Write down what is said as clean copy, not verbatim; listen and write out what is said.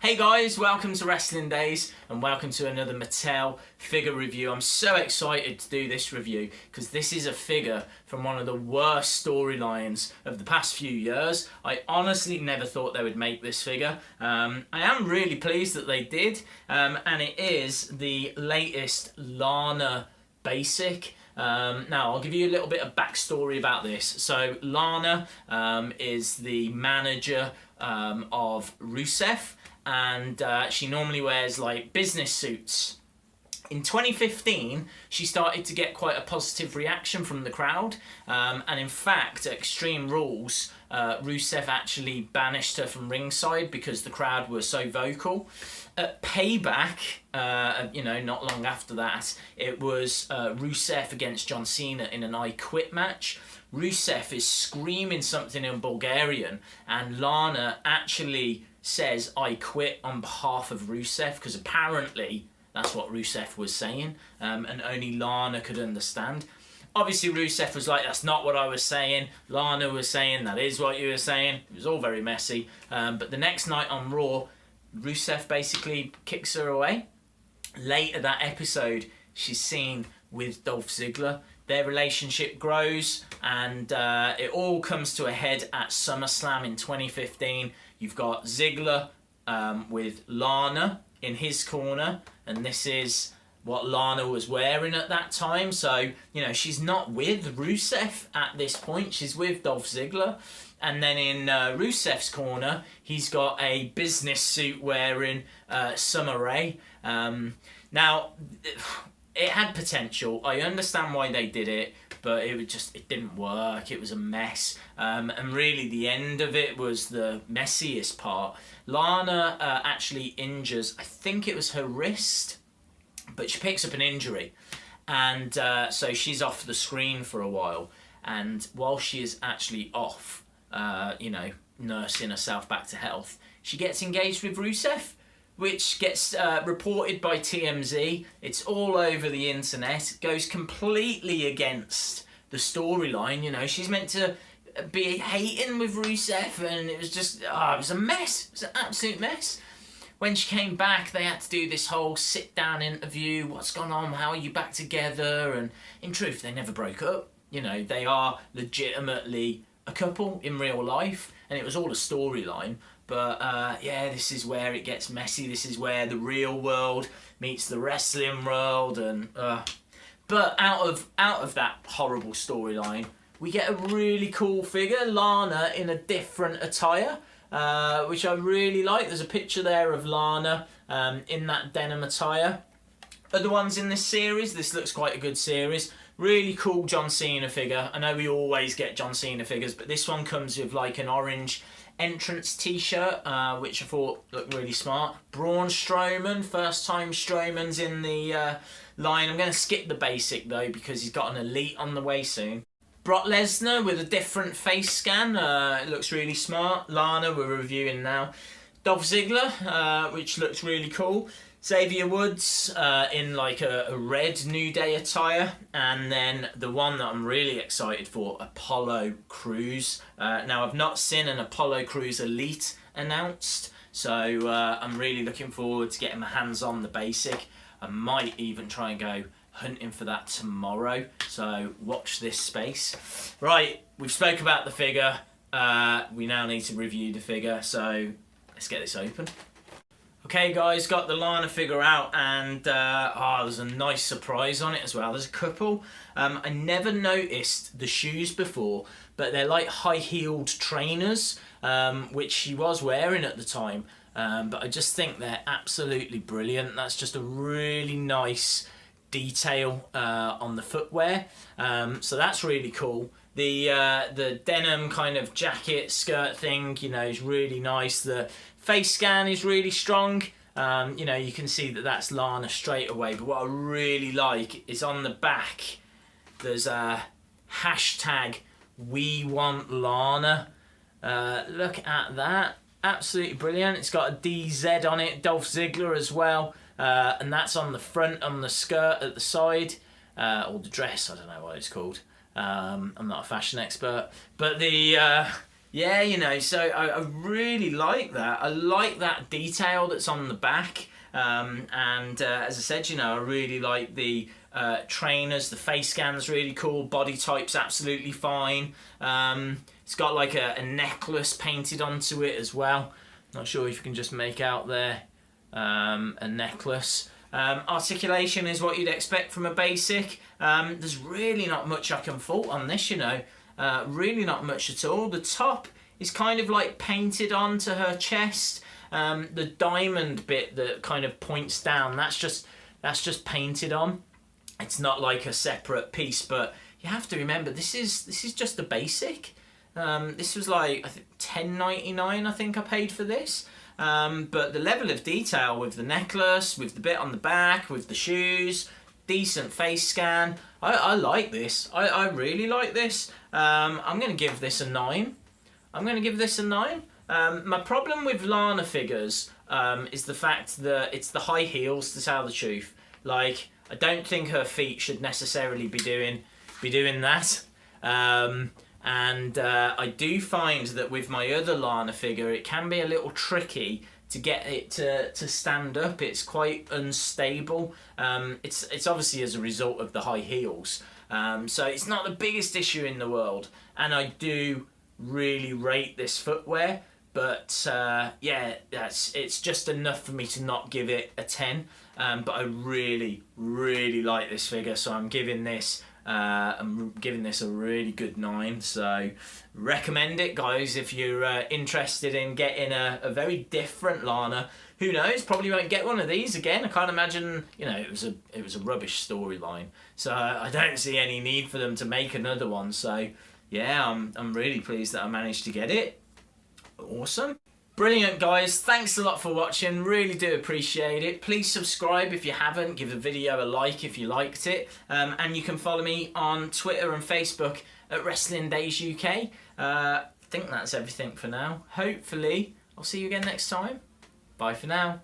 Hey guys, welcome to Wrestling Days and welcome to another Mattel figure review. I'm so excited to do this review because this is a figure from one of the worst storylines of the past few years. I honestly never thought they would make this figure. I am really pleased that they did, and it is the latest Lana basic. Now, I'll give you a little bit of backstory about this. So, Lana is the manager of Rusev, and she normally wears like business suits. In 2015, she started to get quite a positive reaction from the crowd, and in fact, at Extreme Rules, Rusev actually banished her from ringside because the crowd were so vocal. At Payback, not long after that, it was Rusev against John Cena in an I Quit match. Rusev is screaming something in Bulgarian, and Lana actually says I quit on behalf of Rusev, because apparently that's what Rusev was saying, and only Lana could understand. Obviously Rusev was like, that's not what I was saying. Lana was saying, that is what you were saying. It was all very messy. But the next night on Raw, Rusev basically kicks her away. Later that episode, she's seen with Dolph Ziggler. Their relationship grows, and it all comes to a head at SummerSlam in 2015. You've got Ziggler with Lana in his corner, and this is what Lana was wearing at that time. So, she's not with Rusev at this point. She's with Dolph Ziggler. And then in Rusev's corner, he's got a business suit wearing Summer Rae. Now, it had potential. I understand why they did it, but it didn't work. It was a mess. And really the end of it was the messiest part. Lana actually injures, I think it was her wrist, but she picks up an injury. And so she's off the screen for a while. And while she is actually off, nursing herself back to health, she gets engaged with Rusev, which gets reported by TMZ. It's all over the internet. It goes completely against the storyline. She's meant to be hating with Rusev, and it was just, it was a mess. It was an absolute mess. When she came back, they had to do this whole sit-down interview. What's gone on? How are you back together? And in truth, they never broke up. They are legitimately a couple in real life, and it was all a storyline. But this is where it gets messy. This is where the real world meets the wrestling world, and but out of that horrible storyline, we get a really cool figure, Lana in a different attire, which I really like. There's a picture there of Lana in that denim attire. Other ones in this series, this looks quite a good series. Really cool John Cena figure. I know we always get John Cena figures, but this one comes with like an orange entrance t-shirt, which I thought looked really smart. Braun Strowman, first time Strowman's in the line. I'm going to skip the basic though, because he's got an elite on the way soon. Brock Lesnar with a different face scan, it looks really smart. Lana we're reviewing now. Dolph Ziggler, which looks really cool. Xavier Woods in like a red New Day attire, and then the one that I'm really excited for, Apollo Crews. Now I've not seen an Apollo Crews Elite announced, so I'm really looking forward to getting my hands on the basic. I might even try and go hunting for that tomorrow, so watch this space. Right, we've spoke about the figure, we now need to review the figure, so let's get this open. Okay guys, got the Lana figure out, and there's a nice surprise on it as well. There's a couple. I never noticed the shoes before, but they're like high-heeled trainers, which she was wearing at the time. But I just think they're absolutely brilliant. That's just a really nice detail on the footwear. So that's really cool. The denim kind of jacket, skirt thing, is really nice. The face scan is really strong. You can see that that's Lana straight away. But what I really like is on the back, there's a hashtag We Want Lana. Look at that. Absolutely brilliant. It's got a DZ on it, Dolph Ziggler as well. And that's on the front, on the skirt at the side. Or the dress, I don't know what it's called. I'm not a fashion expert. But the Yeah, you know, so I really like that. I like that detail that's on the back. And as I said, you know, I really like the trainers. The face scan's really cool. Body type's absolutely fine. It's got like a necklace painted onto it as well. Not sure if you can just make out there a necklace. Articulation is what you'd expect from a basic. There's really not much I can fault on this, you know. Really not much at all. The top is kind of like painted onto her chest. The diamond bit that kind of points down, that's just painted on. It's not like a separate piece, but you have to remember this is just a basic. This was like, I think $10.99 I think I paid for this. But the level of detail with the necklace, with the bit on the back, with the shoes, decent face scan. I like this. I really like this. I'm going to give this a 9. I'm going to give this a 9. My problem with Lana figures is the fact that it's the high heels, to tell the truth. Like, I don't think her feet should necessarily be doing that. And I do find that with my other Lana figure, it can be a little tricky to get it to stand up. It's quite unstable. It's obviously as a result of the high heels. So it's not the biggest issue in the world. And I do really rate this footwear. But yeah, it's just enough for me to not give it a 10. But I really, really like this figure. So I'm giving this a really good 9. So recommend it, guys, if you're interested in getting a very different Lana. Who knows, probably won't get one of these again. I can't imagine, you know, it was a rubbish storyline, so I don't see any need for them to make another one. So yeah, I'm really pleased that I managed to get it. Awesome. Brilliant, guys. Thanks a lot for watching. Really do appreciate it. Please subscribe if you haven't. Give the video a like if you liked it. And you can follow me on Twitter and Facebook at Wrestling Days UK. I think that's everything for now. Hopefully, I'll see you again next time. Bye for now.